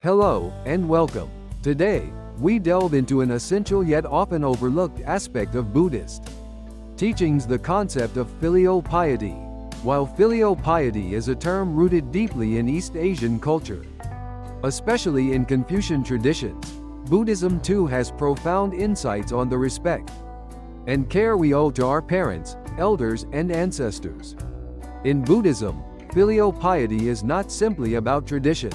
Hello, and welcome. Today, we delve into an essential yet often overlooked aspect of Buddhist teachings, the concept of filial piety. While filial piety is a term rooted deeply in East Asian culture, especially in Confucian traditions, Buddhism too has profound insights on the respect and care we owe to our parents, elders, and ancestors. In Buddhism, filial piety is not simply about tradition,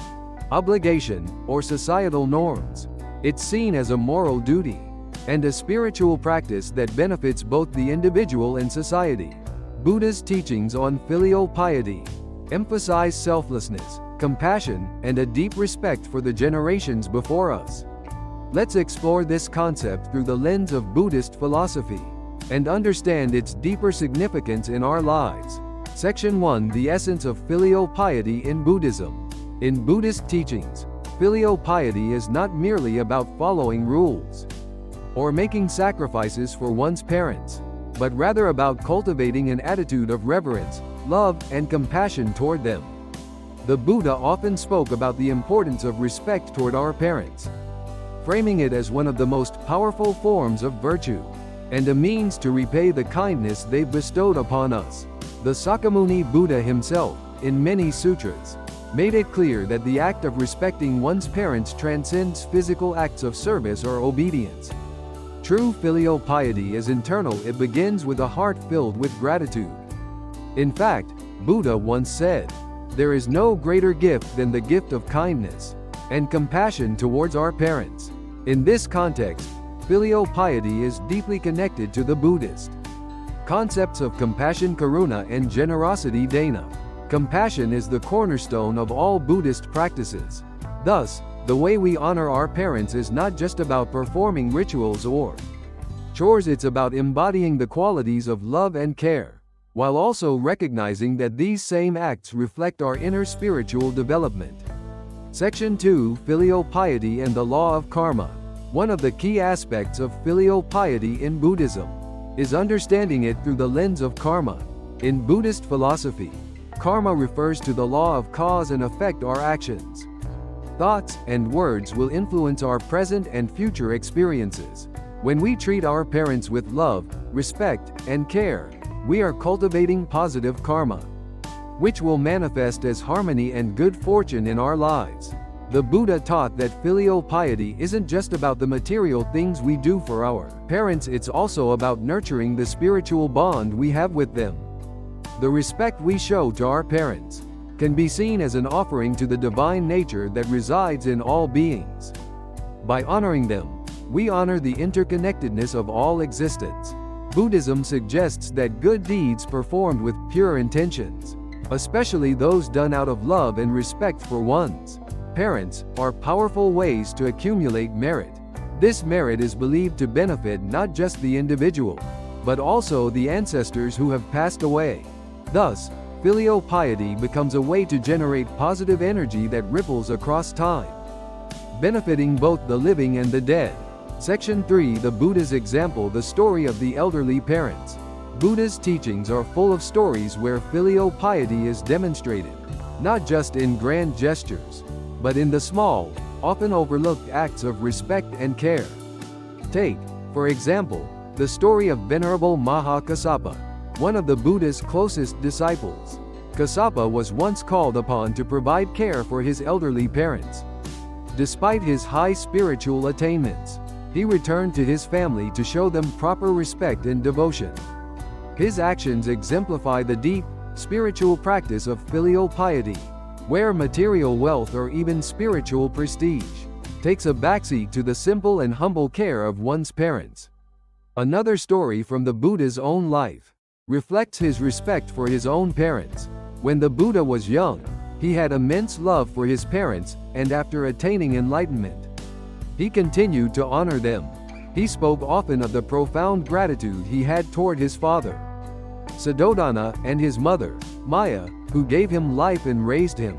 obligation, or societal norms. It's seen as a moral duty and a spiritual practice that benefits both the individual and society. Buddha's teachings on filial piety emphasize selflessness, compassion, and a deep respect for the generations before us. Let's explore this concept through the lens of Buddhist philosophy and understand its deeper significance in our lives. Section 1: The essence of filial piety in Buddhism. In Buddhist teachings, filial piety is not merely about following rules or making sacrifices for one's parents, but rather about cultivating an attitude of reverence, love, and compassion toward them. The Buddha often spoke about the importance of respect toward our parents, framing it as one of the most powerful forms of virtue and a means to repay the kindness they've bestowed upon us. The Sakyamuni Buddha himself, in many sutras, made it clear that the act of respecting one's parents transcends physical acts of service or obedience. True filial piety is internal. It begins with a heart filled with gratitude. In fact, Buddha once said, "There is no greater gift than the gift of kindness and compassion towards our parents." In this context, filial piety is deeply connected to the Buddhist concepts of compassion, karuna, and generosity, dana. Compassion is the cornerstone of all Buddhist practices. Thus, the way we honor our parents is not just about performing rituals or chores, it's about embodying the qualities of love and care, while also recognizing that these same acts reflect our inner spiritual development. Section 2: Filial piety and the law of karma. One of the key aspects of filial piety in Buddhism is understanding it through the lens of karma. In Buddhist philosophy, karma refers to the law of cause and effect. Our actions, thoughts, and words will influence our present and future experiences. When we treat our parents with love, respect, and care, we are cultivating positive karma, which will manifest as harmony and good fortune in our lives. The Buddha taught that filial piety isn't just about the material things we do for our parents, it's also about nurturing the spiritual bond we have with them. The respect we show to our parents can be seen as an offering to the divine nature that resides in all beings. By honoring them, we honor the interconnectedness of all existence. Buddhism suggests that good deeds performed with pure intentions, especially those done out of love and respect for one's parents, are powerful ways to accumulate merit. This merit is believed to benefit not just the individual, but also the ancestors who have passed away. Thus, filial piety becomes a way to generate positive energy that ripples across time, benefiting both the living and the dead. Section 3: The Buddha's example, the story of the elderly parents. Buddha's teachings are full of stories where filial piety is demonstrated, not just in grand gestures, but in the small, often overlooked acts of respect and care. Take, for example, the story of Venerable Maha Kassapa, one of the Buddha's closest disciples. Kassapa was once called upon to provide care for his elderly parents. Despite his high spiritual attainments, he returned to his family to show them proper respect and devotion. His actions exemplify the deep, spiritual practice of filial piety, where material wealth or even spiritual prestige takes a backseat to the simple and humble care of one's parents. Another story from the Buddha's own life reflects his respect for his own parents. When the Buddha was young, he had immense love for his parents, and after attaining enlightenment, he continued to honor them. He spoke often of the profound gratitude he had toward his father, Suddhodana, and his mother, Maya, who gave him life and raised him.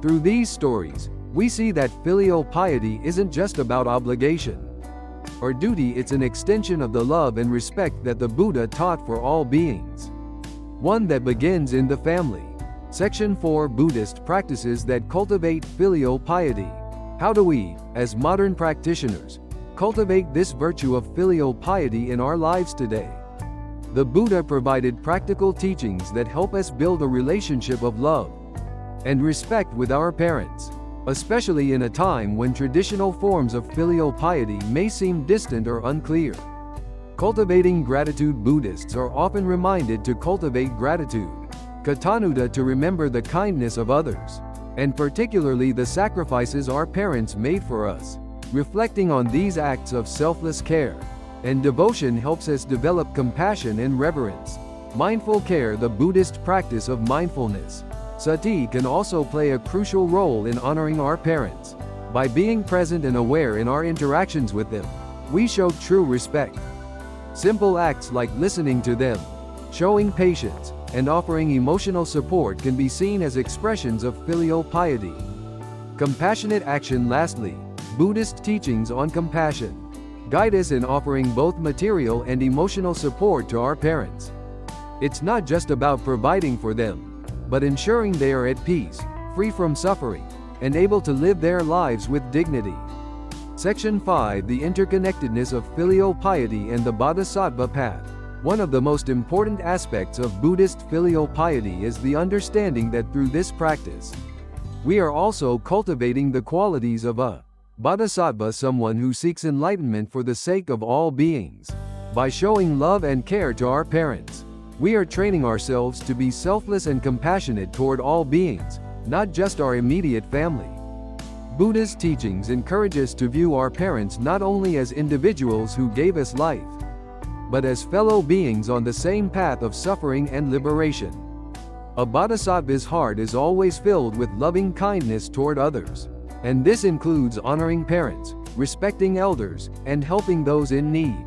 Through these stories, we see that filial piety isn't just about obligation or duty, it's an extension of the love and respect that the Buddha taught for all beings, one that begins in the family. Section 4: Buddhist practices that cultivate filial piety. How do we, as modern practitioners, cultivate this virtue of filial piety in our lives today? The Buddha provided practical teachings that help us build a relationship of love and respect with our parents, especially in a time when traditional forms of filial piety may seem distant or unclear. Cultivating gratitude. Buddhists are often reminded to cultivate gratitude, katanuta, to remember the kindness of others, and particularly the sacrifices our parents made for us. Reflecting on these acts of selfless care and devotion helps us develop compassion and reverence. Mindful care. The Buddhist practice of mindfulness, sati, can also play a crucial role in honoring our parents. By being present and aware in our interactions with them, we show true respect. Simple acts like listening to them, showing patience, and offering emotional support can be seen as expressions of filial piety. Compassionate action. Lastly, Buddhist teachings on compassion guide us in offering both material and emotional support to our parents. It's not just about providing for them, but ensuring they are at peace, free from suffering, and able to live their lives with dignity. Section 5. The interconnectedness of filial piety and the Bodhisattva path. One of the most important aspects of Buddhist filial piety is the understanding that through this practice, we are also cultivating the qualities of a Bodhisattva, someone who seeks enlightenment for the sake of all beings. By showing love and care to our parents, we are training ourselves to be selfless and compassionate toward all beings, not just our immediate family. Buddha's teachings encourage us to view our parents not only as individuals who gave us life, but as fellow beings on the same path of suffering and liberation. A bodhisattva's heart is always filled with loving kindness toward others, and this includes honoring parents, respecting elders, and helping those in need.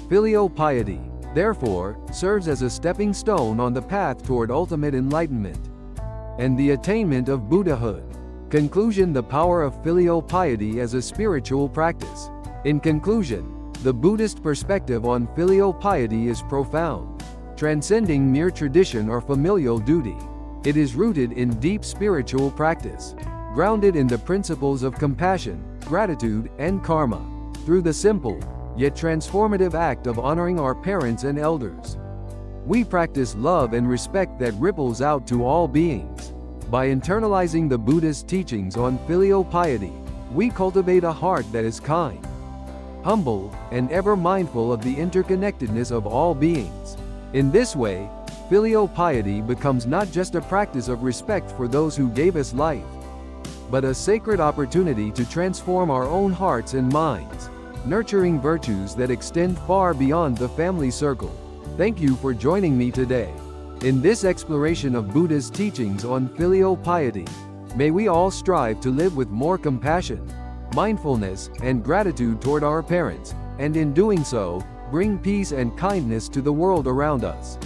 Filial piety, therefore, serves as a stepping stone on the path toward ultimate enlightenment and the attainment of Buddhahood. Conclusion. The power of filial piety as a spiritual practice. In conclusion, the Buddhist perspective on filial piety is profound, transcending mere tradition or familial duty. It is rooted in deep spiritual practice, grounded in the principles of compassion, gratitude, and karma. Through the simple, yet transformative act of honoring our parents and elders, we practice love and respect that ripples out to all beings. By internalizing the Buddha's teachings on filial piety, we cultivate a heart that is kind, humble, and ever mindful of the interconnectedness of all beings. In this way, filial piety becomes not just a practice of respect for those who gave us life, but a sacred opportunity to transform our own hearts and minds, nurturing virtues that extend far beyond the family circle. Thank you for joining me today in this exploration of Buddha's teachings on filial piety. May we all strive to live with more compassion, mindfulness, and gratitude toward our parents, and in doing so, bring peace and kindness to the world around us.